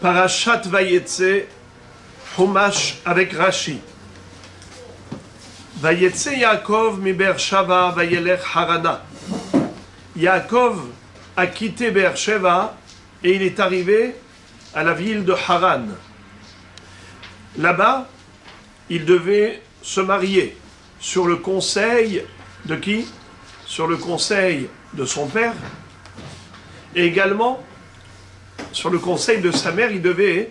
Parashat Vayetse, Chumash avec Rashi. Vayetse Yaakov mi Beersheva vayelech Harana. Yaakov a quitté Beersheva et il est arrivé à la ville de Haran. Là-bas, il devait se marier sur le conseil de qui? Sur le conseil de son père. Et également, sur le conseil de sa mère, il devait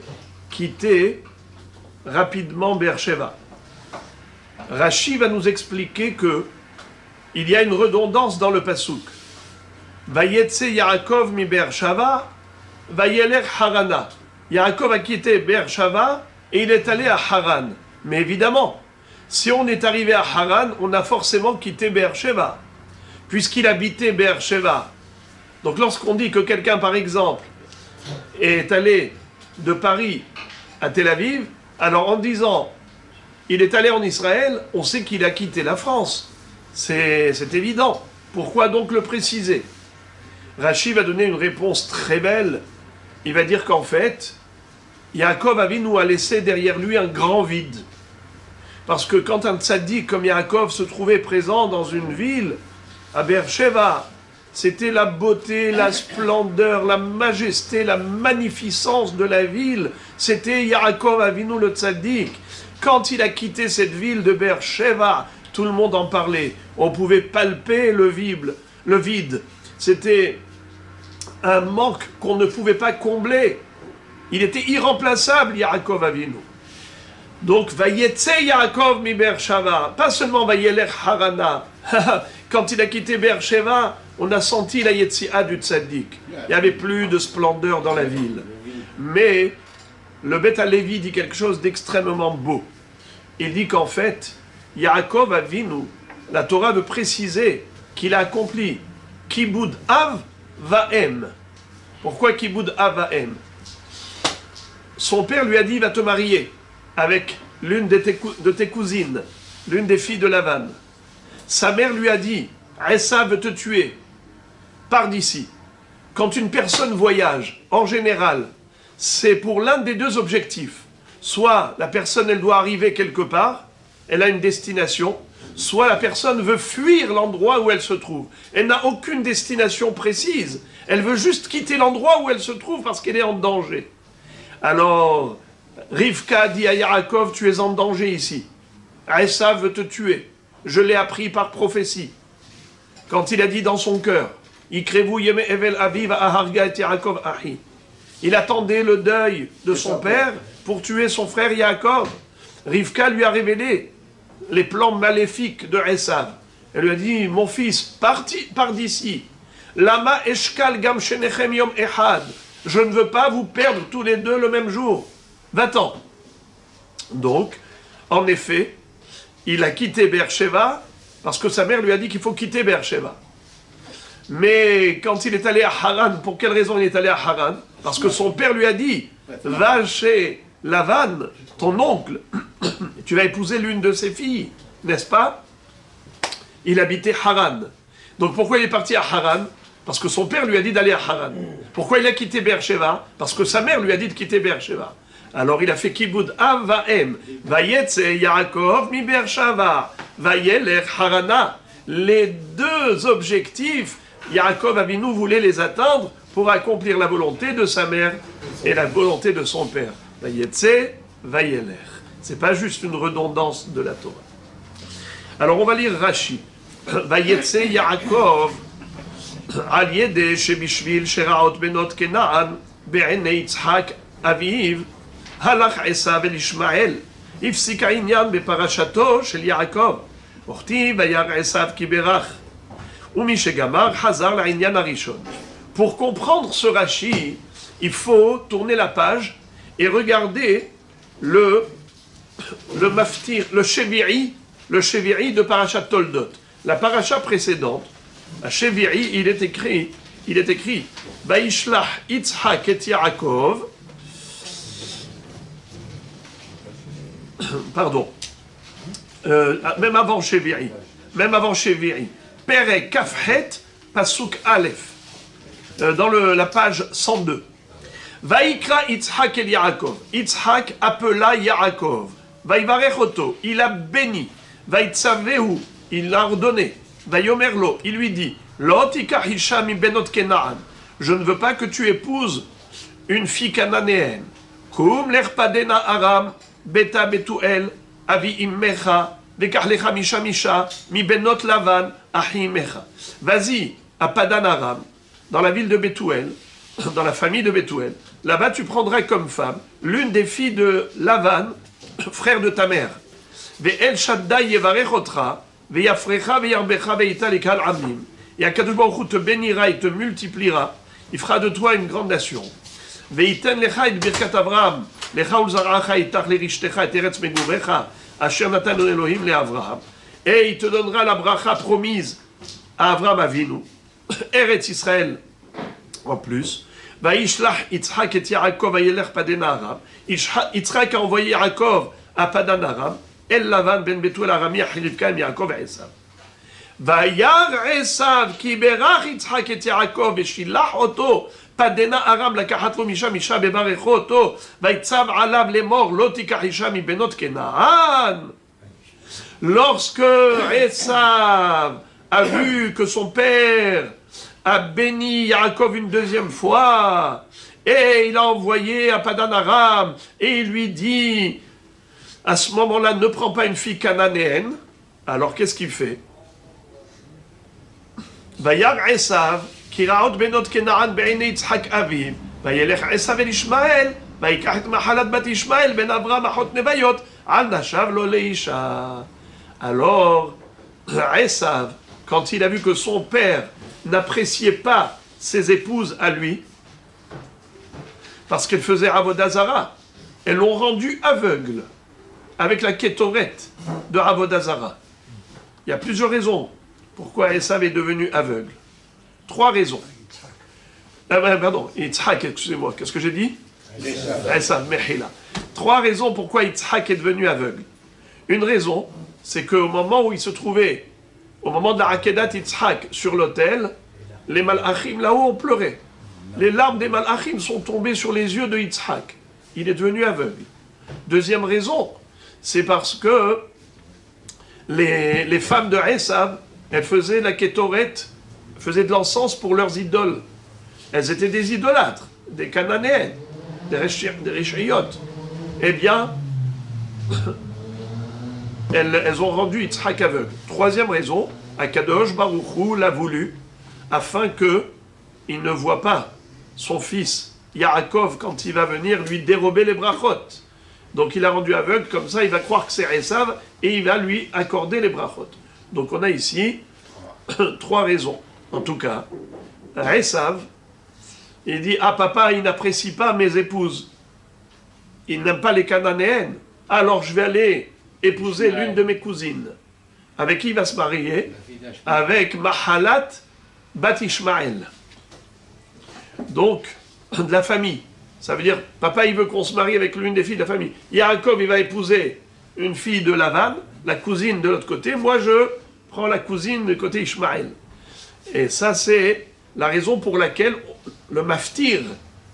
quitter rapidement Beersheva. Rashi va nous expliquer que il y a une redondance dans le pasuk. Vayetse Yaakov mi Beersheva, vayelech Harana. Yaakov a quitté Beersheva et il est allé à Haran. Mais évidemment, si on est arrivé à Haran, on a forcément quitté Beersheva, puisqu'il habitait Beersheva. Donc lorsqu'on dit que quelqu'un, par exemple, est allé de Paris à Tel Aviv, alors en disant il est allé en Israël, on sait qu'il a quitté la France. C'est évident. Pourquoi donc le préciser? Rashi va donner une réponse très belle. Il va dire qu'en fait, Yaakov Avinu a laissé derrière lui un grand vide. Parce que quand un tzaddik comme Yaakov se trouvait présent dans une ville, à Beersheva, c'était la beauté, la splendeur, la majesté, la magnificence de la ville. C'était Yaakov Avinu le tzaddik. Quand il a quitté cette ville de Beersheva, tout le monde en parlait. On pouvait palper le vide. C'était un manque qu'on ne pouvait pas combler. Il était irremplaçable, Yaakov Avinu. Donc, Vayetse Yaakov mi Beersheva, pas seulement Vayelech Harana. Quand il a quitté Beersheva, on a senti la Yetzi'a du tzaddik. Il n'y avait plus de splendeur dans la ville. Mais le Beth Halevi dit quelque chose d'extrêmement beau. Il dit qu'en fait, Yaakov Avinu, la Torah veut préciser qu'il a accompli Kibud Av Vaem. Pourquoi Kibud Av Vaem? Son père lui a dit, va te marier avec l'une de tes cousines, l'une des filles de Lavan. Sa mère lui a dit, Esav veut te tuer, pars d'ici. Quand une personne voyage, en général, c'est pour l'un des deux objectifs. Soit la personne, elle doit arriver quelque part, elle a une destination, soit la personne veut fuir l'endroit où elle se trouve. Elle n'a aucune destination précise. Elle veut juste quitter l'endroit où elle se trouve parce qu'elle est en danger. Alors, Rivka dit à Yaakov, tu es en danger ici. Esav veut te tuer. Je l'ai appris par prophétie. Quand il a dit dans son cœur, Ikrevu yeme evel aviv aharga et Yaakov ahi. Il attendait le deuil de son père pour tuer son frère Yaakov. Rivka lui a révélé les plans maléfiques de Esav. Elle lui a dit, mon fils, pars d'ici. Lama eshkal gam shenechem yom ehad. Je ne veux pas vous perdre tous les deux le même jour. Va-t'en. Donc, en effet, il a quitté Beersheva parce que sa mère lui a dit qu'il faut quitter Beersheva. Mais quand il est allé à Haran, pour quelle raison il est allé à Haran? Parce que son père lui a dit, va chez Lavan, ton oncle, tu vas épouser l'une de ses filles, n'est-ce pas? Il habitait Haran. Donc pourquoi il est parti à Haran? Parce que son père lui a dit d'aller à Haran. Pourquoi il a quitté Beersheva? Parce que sa mère lui a dit de quitter Beersheva. Alors il a fait Kibud Av Vaem, Vayetse Yaakov mi Beersheva, Vayelech Harana. Les deux objectifs, Yaakov Avinu voulait les atteindre pour accomplir la volonté de sa mère et la volonté de son père. Vayetse, Vayelech. C'est pas juste une redondance de la Torah. Alors on va lire Rashi. Vayetse Yaakov al yede shebishvil sheraot benot Kenaan be'enei Yitzhak aviv halach Esav el Ishmael הפסיק העניין בפרשתו של יעקב. וכתיב וירא עשיו כי ברך. ומי שגמר חזר לעניין הראשון. Pour comprendre ce Rashi, il faut tourner la page et regarder le maftir, le Shevi'i de Parashat Toldot. La paracha précédente, à Shevi'i, il est écrit Vaishlach Yitzhak et Yaakov. Pardon. Même avant Shevi'i. Perek Kafhet Pasuk Aleph. Dans la page 102. Vaïkra Yitzhak el Yaakov. Yitzhak appela Yaakov. Vaïvarech oto. Il a béni. Vaïtsavehu. Il l'a ordonné. Vaïomerlo. Il lui dit, Lo tikach isha mi benot Kenaan. Je ne veux pas que tu épouses une fille cananéenne. Kum lerpadena aram. Beta betuel. Avi immecha. Vekachlecha misha misha. Mi benot lavan. Ahi immecha. Vas-y à Padan Aram, dans la ville de Bethuel, dans la famille de Bethuel. Là-bas, tu prendras comme femme l'une des filles de Lavan, frère de ta mère. Ve'el shaddai yevarechotra, ve'yafrecha ve'yarbecha ve'ita lekal amim. Et Akadosh Baruch Hu te bénira et te multipliera. Il fera de toi une grande nation. Ve'iten lecha et birkat Avraham, lecha ulzaracha itach lerichtecha et eretz megurecha, asher natan Elohim le Avraham. Et il te donnera la bracha promise à Avraham Avinu. Eretz Israël en plus. Vaishlach Yitzhak et Yaakov vayelech Padan Aram. Yitzhak a envoyé Yaakov à Padan Aram. El Lavan ben Betuel Arami Achilivkaim Yaakov et Esav. Vayar Esav ki berach Yitzhak et Yaakov eshilach oto Padan Aram לקחת לו משם אישה בברכו אותו ויצב עליו לאמור לא תיקח אישה מבנות כנען. Lorsque Esav a vu que son père a béni Yaakov une deuxième fois, et il a envoyé à Padan Aram, et il lui dit, à ce moment-là, ne prends pas une fille cananéenne. Alors qu'est-ce qu'il fait? Vayar Esav, kiraot benot Kenaan be'enei Yitzhak aviv, vayelech Esav el Ishmael, vayikach et mahalat bat Ishmael ben Avraham achot nevayot, al nashav lo leisha. Alors, Esav, quand il a vu que son père n'appréciait pas ses épouses à lui, parce qu'elles faisaient Avodah Zara, elles l'ont rendu aveugle avec la kétoret de Avodah Zara. Il y a plusieurs raisons pourquoi Esav est devenu aveugle. 3 raisons. Pardon, Yitzhak, excusez-moi, qu'est-ce que j'ai dit? Esav, Mechila. 3 raisons pourquoi Yitzhak est devenu aveugle. Une raison, c'est qu'au moment où il se trouvait, au moment de la Akedat Yitzhak sur l'autel, les Malachim là-haut ont pleuré. Les larmes des Malachim sont tombées sur les yeux de Yitzhak. Il est devenu aveugle. Deuxième raison, c'est parce que les femmes de Esav, elles faisaient la kétoret, faisaient de l'encens pour leurs idoles. Elles étaient des idolâtres, des cananéennes, des réchaïot. Eh bien, elles ont rendu Yitzhak aveugle. Troisième raison, Akadosh Baruch Hu l'a voulu afin qu'il ne voit pas son fils Yaakov quand il va venir lui dérober les brachot. Donc il a rendu aveugle, comme ça il va croire que c'est Esav et il va lui accorder les brachot. Donc on a ici 3 raisons. En tout cas, Esav, il dit, ah papa, il n'apprécie pas mes épouses. Il n'aime pas les cananéennes. Alors je vais aller épouser l'une de mes cousines. Avec qui il va se marier? Avec Mahalat Bat Ishmael. Donc, de la famille. Ça veut dire, papa il veut qu'on se marie avec l'une des filles de la famille. Yaakov il va épouser une fille de Lavan, la cousine de l'autre côté. Moi je prends la cousine du côté Ishmael. Et ça c'est la raison pour laquelle le maftir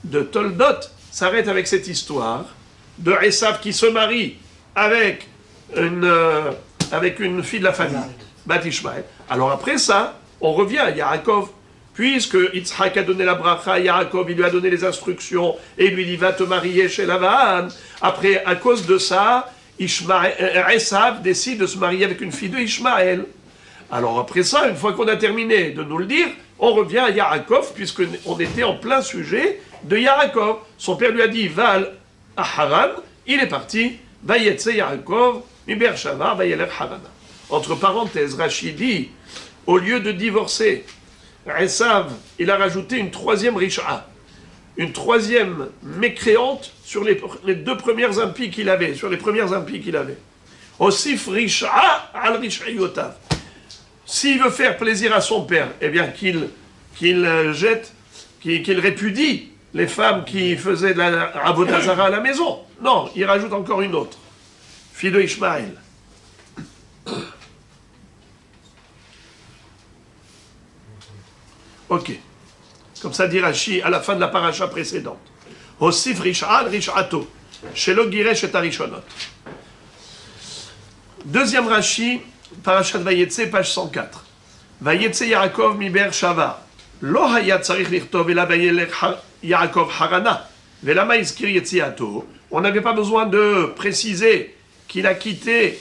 de Toldot s'arrête avec cette histoire de Esav qui se marie avec une fille de la famille, Bat Ishmael. Alors après ça, on revient à Yaakov. Puisque Yitzhak a donné la bracha à Yaakov, il lui a donné les instructions et il lui dit va te marier chez Lavan. Après, à cause de ça, Esav décide de se marier avec une fille de Ishmael. Alors après ça, une fois qu'on a terminé de nous le dire, on revient à Yaakov, puisqu'on était en plein sujet de Yaakov. Son père lui a dit va à Haran, il est parti, va yetse Yaakov, mi Beersheva, va yelech Harana. Entre parenthèses, Rachid dit, au lieu de divorcer, Esav, il a rajouté une 3e Risha, une 3e mécréante sur les 2 premières impies qu'il avait, sur les premières impies qu'il avait. Osif Risha al Rishayotav. S'il veut faire plaisir à son père, eh bien qu'il jette, qu'il répudie les femmes qui faisaient de la Avodah Zara à la maison. Non, il rajoute encore une autre, fille de Ishmaël. Ok. Comme ça dit Rashi à la fin de la paracha précédente. Hosif rish'al rish'ato. Shelo giresh et arishonot. Deuxième Rashi, Parashat Vayetze, page 104. Vayetze Yaakov mi ber shava. Lo haya tzarich lichtov ela vayelech Yaakov harana. Velama izkir yetziato. On n'avait pas besoin de préciser qu'il a quitté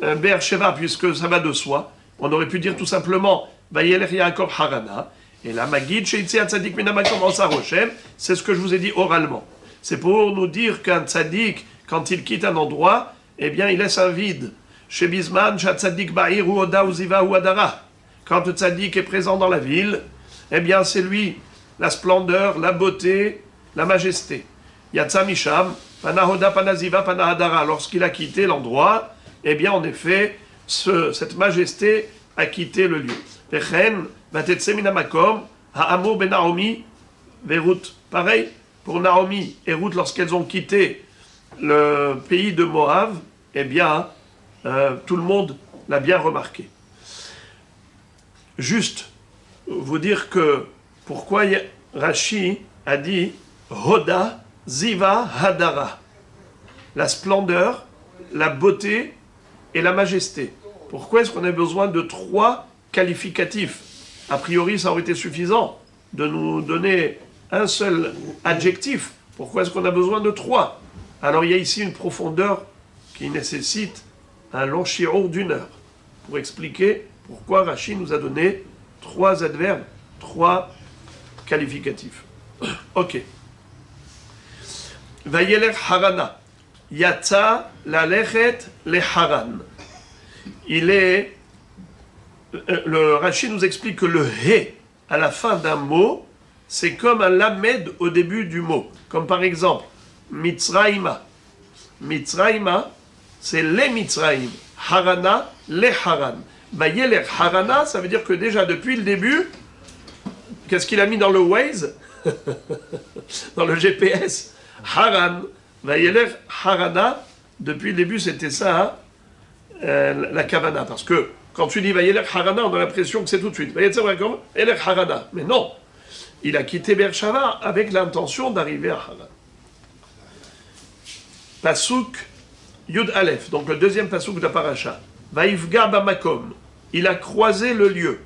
Be'er Sheva, puisque ça va de soi. On aurait pu dire tout simplement Vayelech Yaakov harana. Et la Magid sheitziat tzadik minamakom osa roshem, c'est ce que je vous ai dit oralement. C'est pour nous dire qu'un tzadik, quand il quitte un endroit, eh bien il laisse un vide. Chez Bisman, Tzadik Ba'ir ou Oda ou Ziva ou Adara. Quand le Tzadik est présent dans la ville, eh bien c'est lui, la splendeur, la beauté, la majesté. Yatsa Misham, Panahoda, Panaziva, Panahadara. Lorsqu'il a quitté l'endroit, eh bien en effet, cette majesté a quitté le lieu. Vechen, Vatetse Minamakom, Ha'amo ben Naomi, Verut. Pareil pour Naomi et Ruth lorsqu'elles ont quitté le pays de Moab, eh bien, tout le monde l'a bien remarqué. Juste vous dire que pourquoi Rashi a dit Hoda, Ziva, Hadara. La splendeur, la beauté et la majesté. Pourquoi est-ce qu'on a besoin de 3 qualificatifs? A priori, ça aurait été suffisant de nous donner un seul adjectif. Pourquoi est-ce qu'on a besoin de 3? Alors il y a ici une profondeur qui nécessite un long shiur d'1 heure pour expliquer pourquoi Rashi nous a donné 3 adverbes, 3 qualificatifs. Ok. Vayelech harana. Yatsa lalechet le haran. Le Rashi nous explique que le he à la fin d'un mot, c'est comme un lamed au début du mot. Comme par exemple, Mitzraïma. Mitzraïma, c'est les Mitzraïm. Harana, les Haran. Vayelech Harana, ça veut dire que déjà depuis le début, qu'est-ce qu'il a mis dans le Waze? Dans le GPS. Haran. Vayelech Harana, depuis le début c'était ça, la Kavana. Parce que quand tu dis Vayelech Harana, on a l'impression que c'est tout de suite. Vayelech Harana. Mais non. Il a quitté Beersheva avec l'intention d'arriver à Haran. Pasuk Yud Aleph, donc le deuxième pasuk de la paracha. Vaïfga bamakom. Il a croisé le lieu.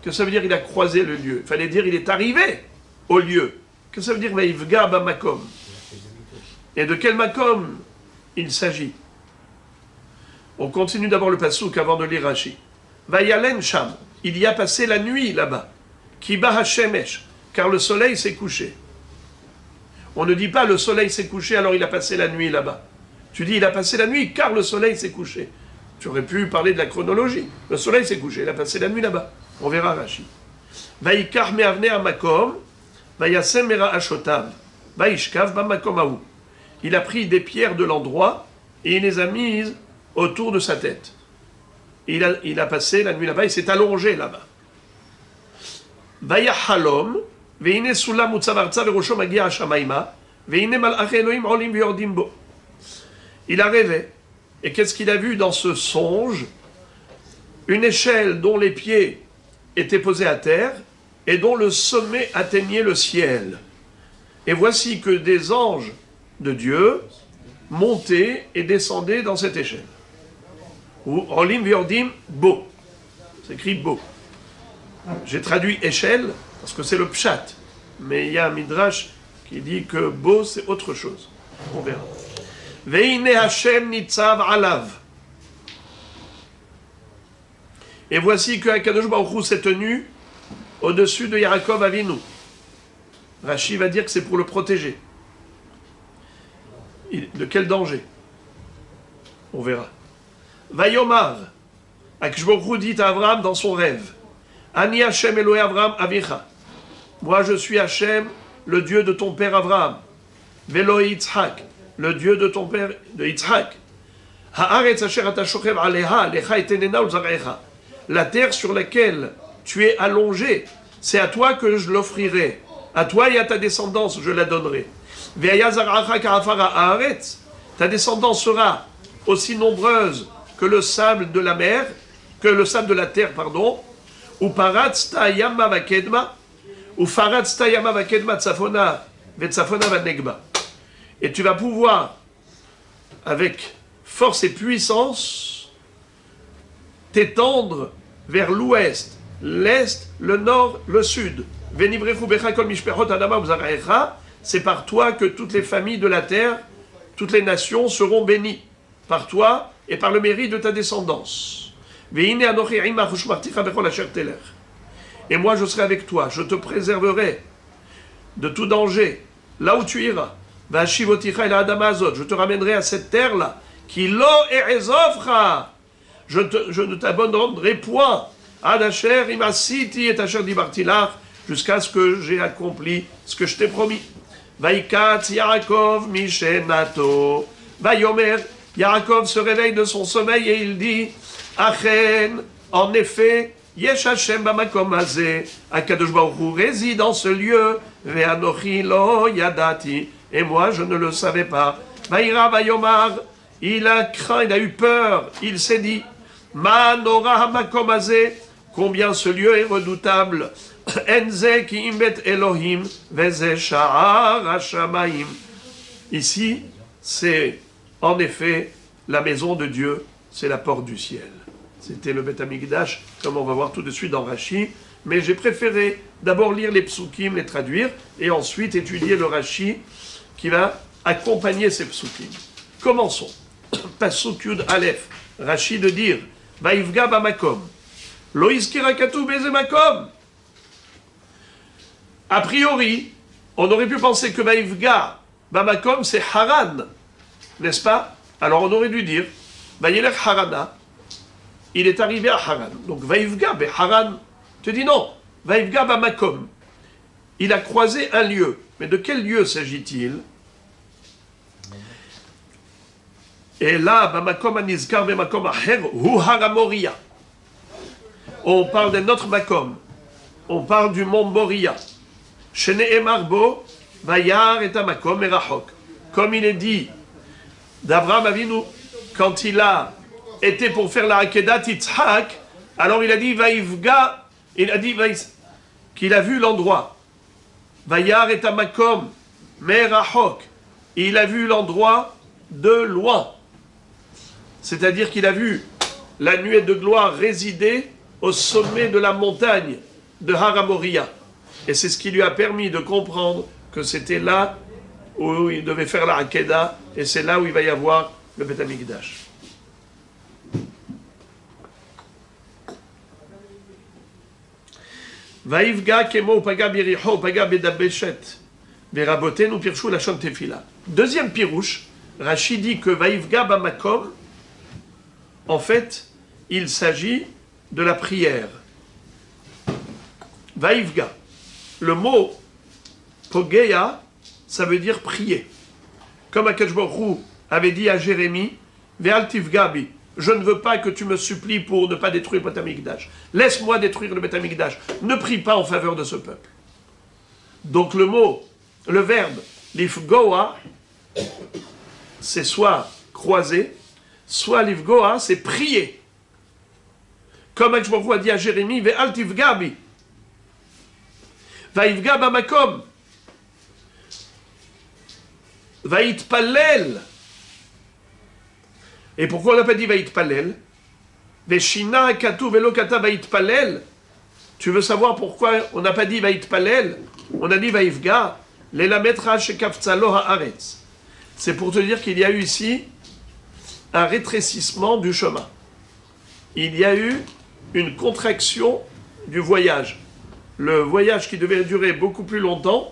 Que ça veut dire il a croisé le lieu? Il fallait dire il est arrivé au lieu. Que ça veut dire Vaïfga bamakom? Et de quel makom il s'agit? On continue d'abord le pasuk avant de lire Rashi. Vayalen sham. Il y a passé la nuit là-bas. Kiba hashemesh. Car le soleil s'est couché. On ne dit pas le soleil s'est couché alors il a passé la nuit là-bas. Tu dis il a passé la nuit car le soleil s'est couché. Tu aurais pu parler de la chronologie. Le soleil s'est couché, il a passé la nuit là-bas. On verra Rashi. Vaïkar me'avne amakom, vayasem mera ashotav, vaïshkav bamakom aou. Il a pris des pierres de l'endroit et il les a mises autour de sa tête. Il a passé la nuit là-bas, il s'est allongé là-bas. Vayahalom, veine sulam utzavartza verosho magia hashamaima, veine malach Elohim olim veyordim bo. Il a rêvé. Et qu'est-ce qu'il a vu dans ce songe? Une échelle dont les pieds étaient posés à terre et dont le sommet atteignait le ciel. Et voici que des anges de Dieu montaient et descendaient dans cette échelle. Ou Olim Vyordim Bo. C'est écrit Bo. J'ai traduit échelle parce que c'est le pshat. Mais il y a un midrash qui dit que Bo c'est autre chose. On verra. Veine Hashem nitzav alav. Et voici que Akadosh Baruch Hu s'est tenu au-dessus de Yaakov Avinu. Rashi va dire que c'est pour le protéger. De quel danger? On verra. Vayomar. Akadosh Baruch Hu dit à Abraham dans son rêve. Ani Hashem Elohei Abraham Avicha. Moi je suis Hashem, le Dieu de ton père Abraham. Velo Yitzhak. Le Dieu de ton père, de Yitzhak. La terre sur laquelle tu es allongé, c'est à toi que je l'offrirai. À toi et à ta descendance, je la donnerai. Ta descendance sera aussi nombreuse que le sable de la mer, que le sable de la terre, pardon. Ou paratsta yama vakedma, ou faratsta yama vakedma tsafona Vetsafona Vanegba. Et tu vas pouvoir, avec force et puissance, t'étendre vers l'ouest, l'est, le nord, le sud. C'est par toi que toutes les familles de la terre, toutes les nations seront bénies. Par toi et par le mérite de ta descendance. Et moi je serai avec toi, je te préserverai de tout danger, là où tu iras. Je te ramènerai à cette terre-là. Je ne t'abandonnerai point. Jusqu'à ce que j'ai accompli ce que je t'ai promis. Vaikat Yaakov Mishenato. Vayomer, Yaakov se réveille de son sommeil et il dit, Achen, en effet, Yesh Hashem bamakom hazeh, Akadosh Baruch Hu réside dans ce lieu, Ve'anochi lo yadati, et moi je ne le savais pas. Vaïra Vayomar, il a craint, il a eu peur, il s'est dit, Ma nora hamakom hazeh, combien ce lieu est redoutable. Enze ki imbet Elohim, veze sha'ar hashamayim. Ici, c'est en effet la maison de Dieu, c'est la porte du ciel. C'était le Beth Amikdash, comme on va voir tout de suite dans Rashi. Mais j'ai préféré d'abord lire les psukim, les traduire, et ensuite étudier le Rashi qui va accompagner ces psukim. Commençons. Pasuk Yud Aleph, Rashi de dire, Vaïvga bamakom, lo iskira katu beze makom. A priori, on aurait pu penser que Vaïvga bamakom c'est Haran, n'est-ce pas? Alors on aurait dû dire, Vayelech Harana, il est arrivé à Haran. Donc Vaïvga be Haran, tu dis non, Vaïvga bamakom, il a croisé un lieu. Mais de quel lieu s'agit-il? Et là, bamakom anizkar bemakom aher, hu haramoria. On parle d'un autre makom, on parle du mont Moria. Shene'emar bo, vayar et amakom erachok. Comme il est dit d'Abraham Avinu, quand il a été pour faire la Akedat Yitzhak, alors il a dit Vaïvga, il a dit qu'il a vu l'endroit. Vayar et amakom merachok. Il a vu l'endroit de loin. C'est-à-dire qu'il a vu la nuée de gloire résider au sommet de la montagne de Haramoria. Et c'est ce qui lui a permis de comprendre que c'était là où il devait faire la Akedah, et c'est là où il va y avoir le Beth Amikdash. Vaïvga kemo paga biriho paga bedabeshet verabotenu pirshu lachon tefila. Deuxième pirouche, Rashi dit que Vaïvga bamakom, en fait, il s'agit de la prière. Vaïvga. Le mot pogeya, ça veut dire prier. Comme Akadosh Baruch Hu avait dit à Jérémie, Ve'al tivgabi, je ne veux pas que tu me supplies pour ne pas détruire le Beth Amikdash. Laisse-moi détruire le Beth Amikdash. Ne prie pas en faveur de ce peuple. Donc le verbe lifgoa, c'est soit croiser, soit lifgoa, c'est prier. Comme Akadosh Baruch Hu a dit à Jérémie, Ve'al tivgabi. Vaïvga bamakom. Vaïtpalel. Et pourquoi on n'a pas dit Vaïtpalel? Veshina katu velo kata Vaïtpalel. Tu veux savoir pourquoi on n'a pas dit Vaïtpalel? On a dit Vaïvga. L'elametra shekaftzalo haaretz. C'est pour te dire qu'il y a eu ici un rétrécissement du chemin. Il y a eu une contraction du voyage. Le voyage qui devait durer beaucoup plus longtemps,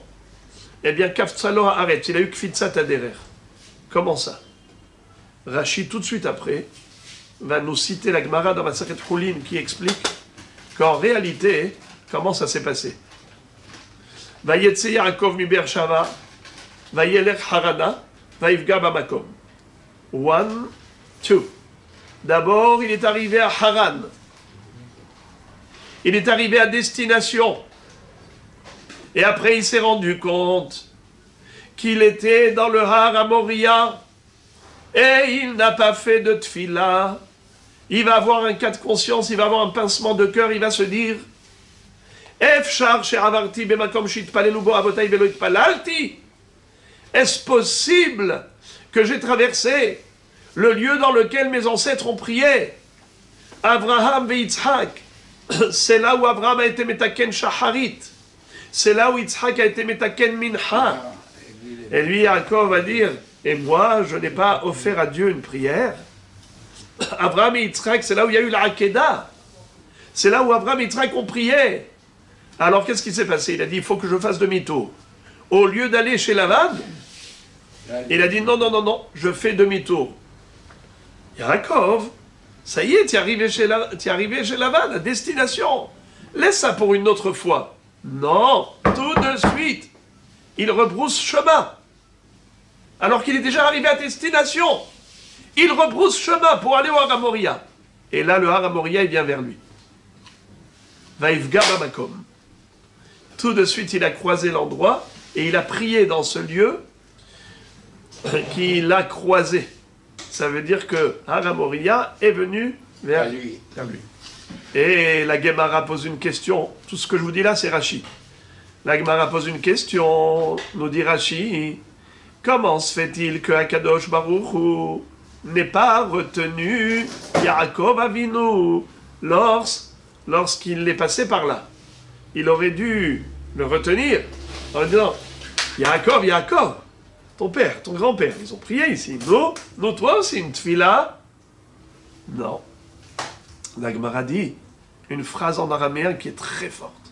eh bien, Kaftzalo arrête. Il a eu Kfitsat Aderer. Comment ça? Rashi, tout de suite après, va nous citer la Gemara dans Masachet Choulin qui explique qu'en réalité, comment ça s'est passé? Vayetse Yaakov mi Beershava, Vayelech Harana, Vaïvga bamakom. 1, 2. D'abord, il est arrivé à Haran. Il est arrivé à destination. Et après, il s'est rendu compte qu'il était dans le Har Amoria et il n'a pas fait de tfila. Il va avoir un cas de conscience, il va avoir un pincement de cœur, il va se dire Efshar she'avarti bemakom shitpalelu bo avotai velo itpalalti Est-ce possible que j'ai traversé le lieu dans lequel mes ancêtres ont prié? Abraham et Yitzhak, c'est là où Abraham a été metaken shaharit. C'est là où Yitzhak a été metaken mincha. Et lui, Yaakov va dire, et moi, je n'ai pas offert à Dieu une prière. Abraham et Yitzhak, c'est là où il y a eu la Hakeda. C'est là où Abraham et Yitzhak ont prié. Alors, qu'est-ce qui s'est passé? Il a dit, il faut que je fasse demi-tour. Au lieu d'aller chez Lavan, il a dit, non, non, non, non, je fais demi-tour. Yaakov, ça y est, tu es arrivé chez Lavan, à destination. Laisse ça pour une autre fois. Non, tout de suite, il rebrousse chemin. Alors qu'il est déjà arrivé à destination. Il rebrousse chemin pour aller au Har Moria. Et là, le Har Moria, il vient vers lui. Vaïfga Bamakom. Tout de suite, il a croisé l'endroit et il a prié dans ce lieu qu'il a croisé. Ça veut dire que Har Moria est venu vers lui. Et la Gemara pose une question. Tout ce que je vous dis là, c'est Rashi. La Gemara pose une question. Nous dit Rashi, comment se fait-il que Akadosh Baruch Hu n'ait pas retenu Yaakov Avinu lorsqu'il est passé par là? Il aurait dû le retenir en disant, Yaakov, Yaakov, ton père, ton grand-père, ils ont prié ici. Nous, toi aussi, une tfila. Non. La Gemara dit une phrase en araméen qui est très forte.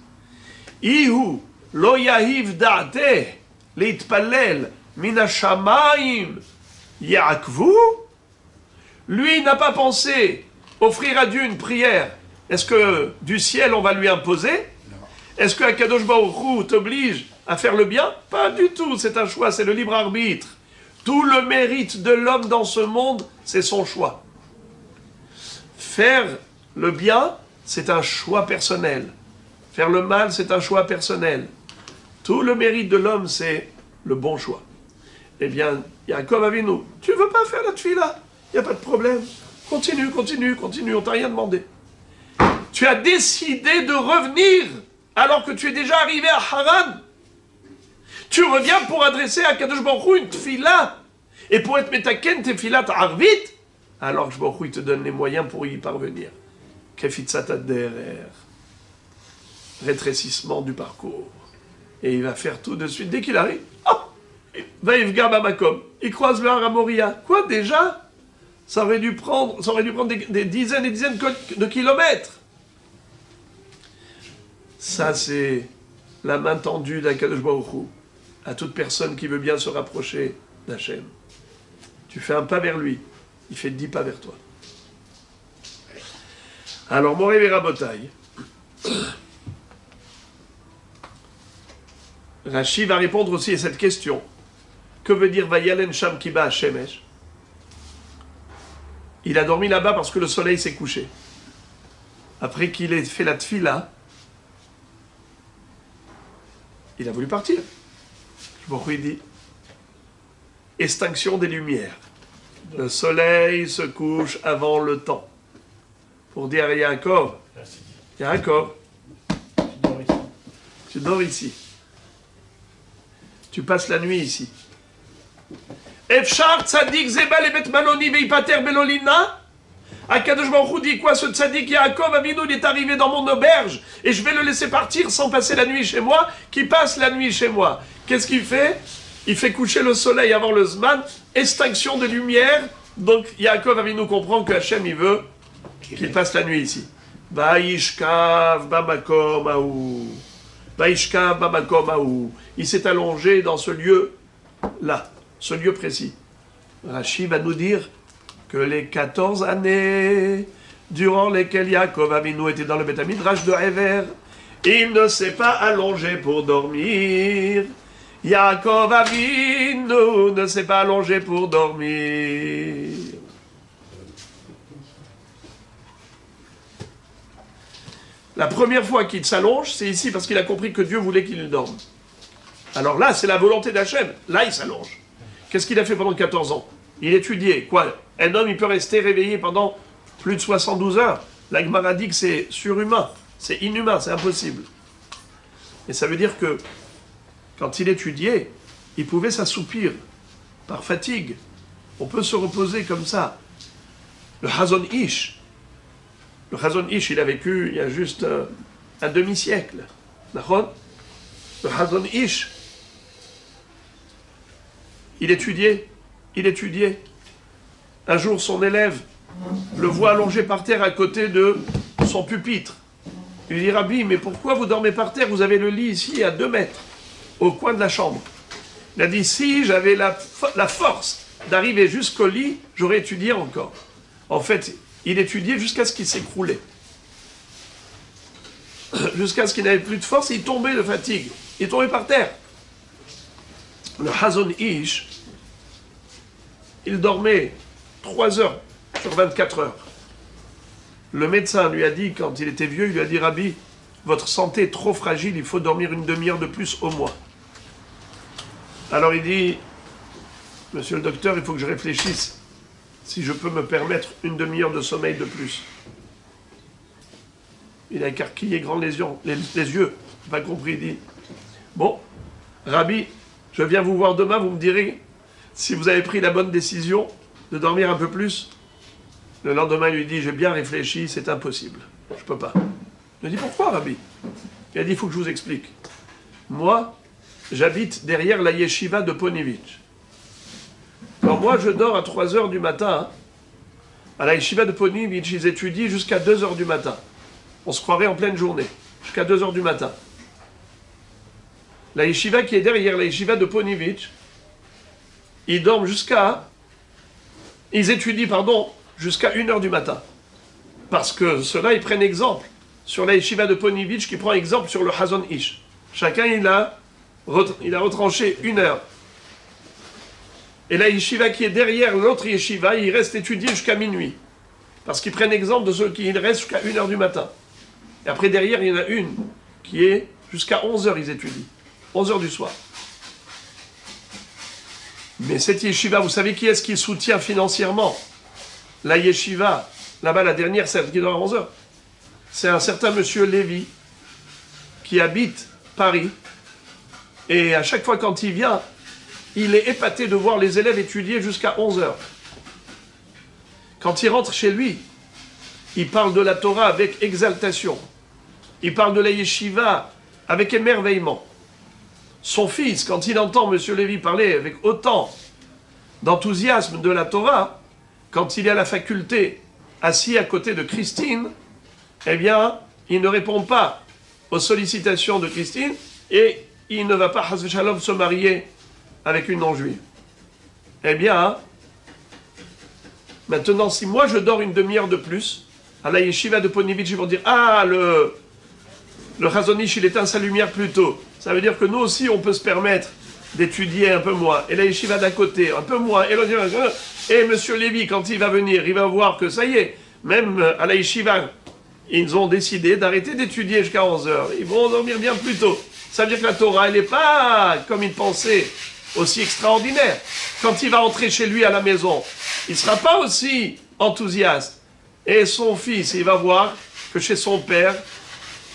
Ihu lo yahiv da'ate leitpalel min hashamayim ya'akvu. Lui n'a pas pensé offrir à Dieu une prière. Est-ce que du ciel on va lui imposer? Non. Est-ce que Akadosh Baruch Hu t'oblige à faire le bien? Pas du tout, c'est un choix, c'est le libre arbitre. Tout le mérite de l'homme dans ce monde, c'est son choix. Faire le bien, c'est un choix personnel. Faire le mal, c'est un choix personnel. Tout le mérite de l'homme, c'est le bon choix. Eh bien, Yaakov Avinu, tu ne veux pas faire la tfila? Il n'y a pas de problème. Continue, on t'a rien demandé. Tu as décidé de revenir alors que tu es déjà arrivé à Haran. Tu reviens pour adresser à Kadosh Baruch Hu une tfila. Et pour être metaken tefilat arvit, alors que Baruch Hu te donne les moyens pour y parvenir. Kefitzat ad-derer. Rétrécissement du parcours. Et il va faire tout de suite, dès qu'il arrive, hop, Vaïfga Bamakom. Il croise le Har Moria. Quoi déjà? Ça aurait dû prendre des dizaines et dizaines de kilomètres. Ça, c'est la main tendue d'Akadosh Baruch Hu à toute personne qui veut bien se rapprocher d'Hachem. Tu fais un pas vers lui, il fait 10 pas vers toi. Alors, Moré Verabotai, Rashi va répondre aussi à cette question. Que veut dire Vayalen Sham Kiba Shemesh? Il a dormi là-bas parce que le soleil s'est couché. Après qu'il ait fait la tfila, il a voulu partir. Je dit extinction des lumières. Le soleil se couche avant le temps. Pour dire à Yaakov, tu dors ici. Tu passes la nuit ici. Efshar tzadik zeba lebet maloni veipater belolina. Akadosh Baruch Hu dit quoi? Ce tzadik Yaakov Avinu, il est arrivé dans mon auberge et je vais le laisser partir sans passer la nuit chez moi, qui passe la nuit chez moi. Qu'est-ce qu'il fait? Il fait coucher le soleil avant le Zman, extinction de lumière. Donc Yaakov Avinu comprend que Hachem il veut qu'il passe la nuit ici. Vaishkav bamakom aou. Vaishkav bamakom aou. Il s'est allongé dans ce lieu-là, ce lieu précis. Rashi va nous dire que les 14 années durant lesquelles Yaakov Avinu était dans le Beth Midrash de Hever, il ne s'est pas allongé pour dormir. Yaakov Avinu ne s'est pas allongé pour dormir. La première fois qu'il s'allonge, c'est ici parce qu'il a compris que Dieu voulait qu'il dorme. Alors là, c'est la volonté d'Hachem. Là, il s'allonge. Qu'est-ce qu'il a fait pendant 14 ans? Il étudiait. Quoi? Un homme, il peut rester réveillé pendant plus de 72 heures. La Gemara dit que c'est surhumain. C'est inhumain, c'est impossible. Et ça veut dire que, quand il étudiait, il pouvait s'assoupir par fatigue. On peut se reposer comme ça. Le Hazon Ish, il a vécu il y a juste un demi-siècle. D'accord ? Le Hazon Ish, il étudiait. Un jour, son élève le voit allongé par terre à côté de son pupitre. Il lui dit, Rabbi, mais pourquoi vous dormez par terre? Vous avez le lit ici à 2 mètres, au coin de la chambre. Il a dit, si j'avais la force d'arriver jusqu'au lit, j'aurais étudié encore. En fait, il étudiait jusqu'à ce qu'il s'écroulait. Jusqu'à ce qu'il n'avait plus de force, il tombait de fatigue. Il tombait par terre. Le Hazon Ish, il dormait 3 heures sur 24 heures. Le médecin lui a dit, quand il était vieux, il lui a dit, Rabbi, votre santé est trop fragile, il faut dormir une demi-heure de plus au moins. Alors il dit, monsieur le docteur, il faut que je réfléchisse si je peux me permettre une demi-heure de sommeil de plus. Il a écarquillé grand les yeux, pas compris, il dit, bon, Rabbi, je viens vous voir demain, vous me direz si vous avez pris la bonne décision de dormir un peu plus. Le lendemain, il lui dit, j'ai bien réfléchi, c'est impossible, je ne peux pas. Il lui dit, pourquoi, Rabbi? Il a dit, il faut que je vous explique. Moi, j'habite derrière la yeshiva de Ponivitch. Alors moi, je dors à 3 heures du matin. À la yeshiva de Ponivitch, ils étudient jusqu'à 2 heures du matin. On se croirait en pleine journée, jusqu'à 2 heures du matin. La yeshiva qui est derrière la yeshiva de Ponivitch, ils dorment ils étudient, jusqu'à 1 heure du matin. Parce que ceux-là, ils prennent exemple sur la yeshiva de Ponivitch qui prend exemple sur le Hazon Ish. Chacun, il a retranché 1 heure. Et la yeshiva qui est derrière l'autre yeshiva, il reste étudié jusqu'à minuit. Parce qu'ils prennent exemple de ceux qui restent jusqu'à 1 heure du matin. Et après, derrière, il y en a une qui est jusqu'à 11 heures, ils étudient. 11 heures du soir. Mais cette yeshiva, vous savez qui est-ce qui soutient financièrement la yeshiva? Là-bas, la dernière, celle qui dort à 11 heures. C'est un certain monsieur Lévy qui habite Paris. Et à chaque fois quand il vient, il est épaté de voir les élèves étudier jusqu'à 11 heures. Quand il rentre chez lui, il parle de la Torah avec exaltation. Il parle de la yeshiva avec émerveillement. Son fils, quand il entend M. Lévy parler avec autant d'enthousiasme de la Torah, quand il est à la faculté, assis à côté de Christine, eh bien, il ne répond pas aux sollicitations de Christine et il ne va pas, Hasve Shalom, se marier avec une non-juive. Eh bien, maintenant, si moi je dors une demi-heure de plus, à la yeshiva de Ponivitch, ils vont dire, ah, le Hazon Ish, il éteint sa lumière plus tôt. Ça veut dire que nous aussi, on peut se permettre d'étudier un peu moins. Et la yeshiva d'à côté, un peu moins. Et M. Lévy, quand il va venir, il va voir que ça y est, même à la yeshiva, ils ont décidé d'arrêter d'étudier jusqu'à 11 heures. Ils vont dormir bien plus tôt. Ça veut dire que la Torah, elle n'est pas, comme il pensait, aussi extraordinaire. Quand il va entrer chez lui à la maison, il ne sera pas aussi enthousiaste. Et son fils, il va voir que chez son père,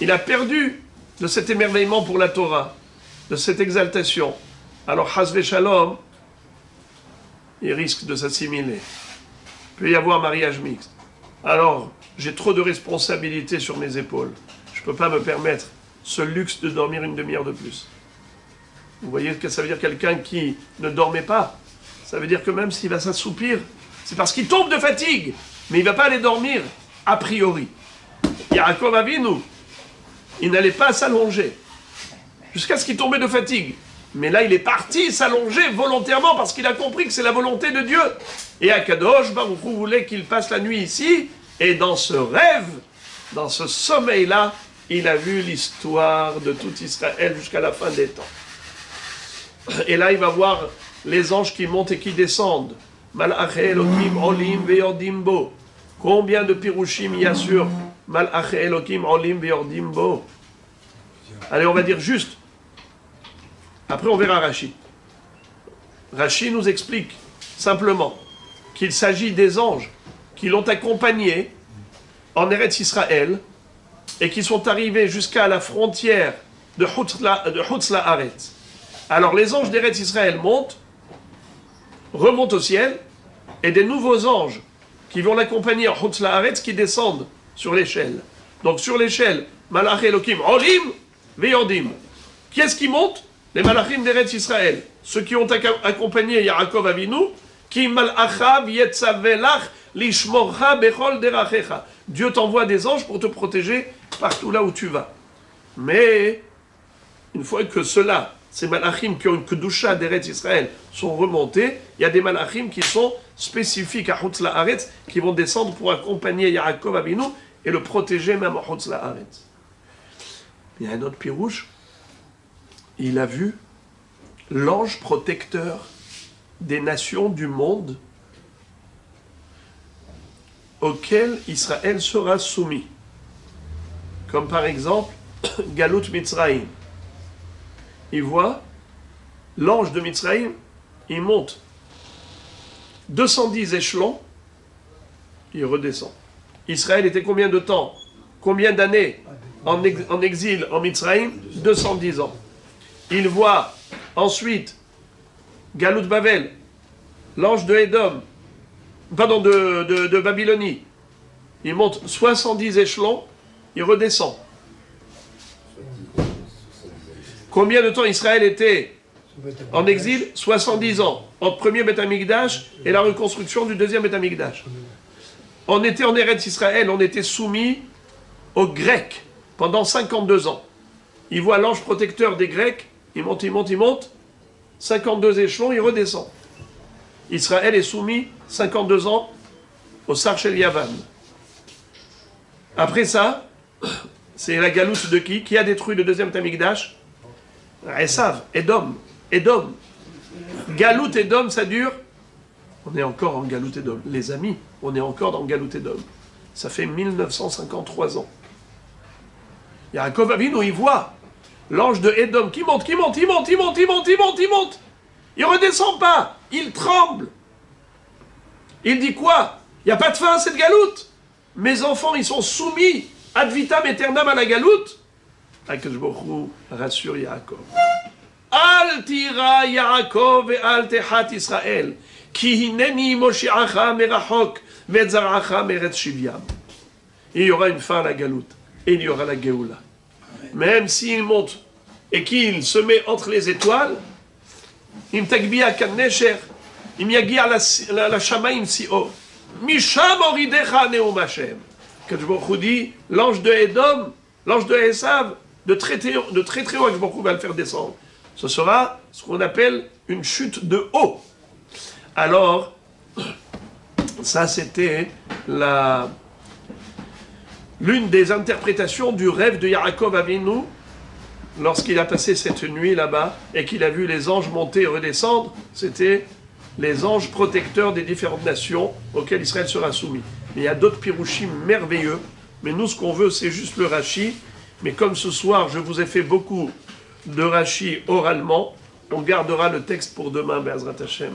il a perdu de cet émerveillement pour la Torah, de cette exaltation. Alors, Hasve Shalom, il risque de s'assimiler. Il peut y avoir mariage mixte. Alors, j'ai trop de responsabilités sur mes épaules. Je ne peux pas me permettre ce luxe de dormir une demi-heure de plus. Vous voyez que ça veut dire quelqu'un qui ne dormait pas. Ça veut dire que même s'il va s'assoupir, c'est parce qu'il tombe de fatigue. Mais il ne va pas aller dormir a priori. Yaakov Avinu, il n'allait pas s'allonger jusqu'à ce qu'il tombait de fatigue. Mais là, il est parti s'allonger volontairement parce qu'il a compris que c'est la volonté de Dieu. Et Akadosh Baruch Hu voulait qu'il passe la nuit ici. Et dans ce rêve, dans ce sommeil-là, il a vu l'histoire de tout Israël jusqu'à la fin des temps. Et là, il va voir les anges qui montent et qui descendent. Malach Elohim olim veyordim bo. Combien de pirushim il y a sur Malach Elohim olim veyordim bo? Allez, on va dire juste. Après, on verra Rashi. Rashi nous explique simplement qu'il s'agit des anges qui l'ont accompagné en Eretz Israël et qui sont arrivés jusqu'à la frontière de Hutz La'aretz. Alors les anges d'Eretz Israël montent, remontent au ciel, et des nouveaux anges qui vont l'accompagner en Chutz La'aretz qui descendent sur l'échelle. Donc sur l'échelle, Malach Elokim, Olim, Veyordim. Qui est-ce qui monte? Les Malachim d'Eretz Israël. Ceux qui ont accompagné Yaakov Avinu, qui Malachav Yetzavelach Lishmorcha Bechol Derachecha. Dieu t'envoie des anges pour te protéger partout là où tu vas. Mais, une fois que ceux-là, ces Malachim qui ont une Kedusha d'Eretz Israël, sont remontés, il y a des Malachim qui sont spécifiques à Chutz La'aretz, qui vont descendre pour accompagner Yaakov Avinu et le protéger même à Chutz La'aretz. Il y a un autre pirouche, il a vu l'ange protecteur des nations du monde auquel Israël sera soumis. Comme par exemple, Galut Mitzrayim. Il voit l'ange de Mitzrayim, il monte 210 échelons, il redescend. Israël était combien de temps, combien d'années en exil en Mitzrayim? 210 ans. Il voit ensuite Galut Bavel, l'ange de Édom, pardon, de Babylonie. Il monte 70 échelons, il redescend. Combien de temps Israël était en exil? 70 ans, entre premier Beth Amikdash et la reconstruction du deuxième Beth Amikdash. On était en Eretz Israël, on était soumis aux Grecs pendant 52 ans. Il voit l'ange protecteur des Grecs, il monte, il monte, il monte, 52 échelons, il redescend. Israël est soumis 52 ans au Sar Shel Yavan. Après ça, c'est la galoute de qui? Qui a détruit le deuxième Tamikdash? Esav, Edom. Galoute Edom, ça dure. On est encore en Galoute Edom. Les amis, on est encore dans Galoute Edom. Ça fait 1953 ans. Yaakov Avinu, il voit l'ange de Edom qui monte, il redescend pas, il tremble. Il dit quoi? Il n'y a pas de fin à cette galoute. Mes enfants, ils sont soumis ad vitam aeternam à la galoute. Akadosh Baruch Hu rassure Yaakov. Al tira Yaakov et al techat Israël, ki hineni moshiacha merachok vetzaracha meretz shivyam. Il y aura une fin à la galoute et il y aura la Géoula. Même s'il monte et qu'il se met entre les étoiles, im tagbia kan nesher, im yagia la shamaim si'o, misham oridecha neum Hashem. Akadosh Baruch Hu dit, l'ange de Edom, l'ange de Esav, de très très haut, Akadosh Baruch Hu va le faire descendre. Ce sera ce qu'on appelle une chute de haut. Alors, ça c'était l'une des interprétations du rêve de Yaakov Avinu lorsqu'il a passé cette nuit là-bas et qu'il a vu les anges monter et redescendre. C'était les anges protecteurs des différentes nations auxquelles Israël sera soumis. Mais il y a d'autres pirouchim merveilleux, mais nous ce qu'on veut c'est juste le Rashi. Mais comme ce soir je vous ai fait beaucoup de Rashi oralement, on gardera le texte pour demain, Be'ezrat Hashem.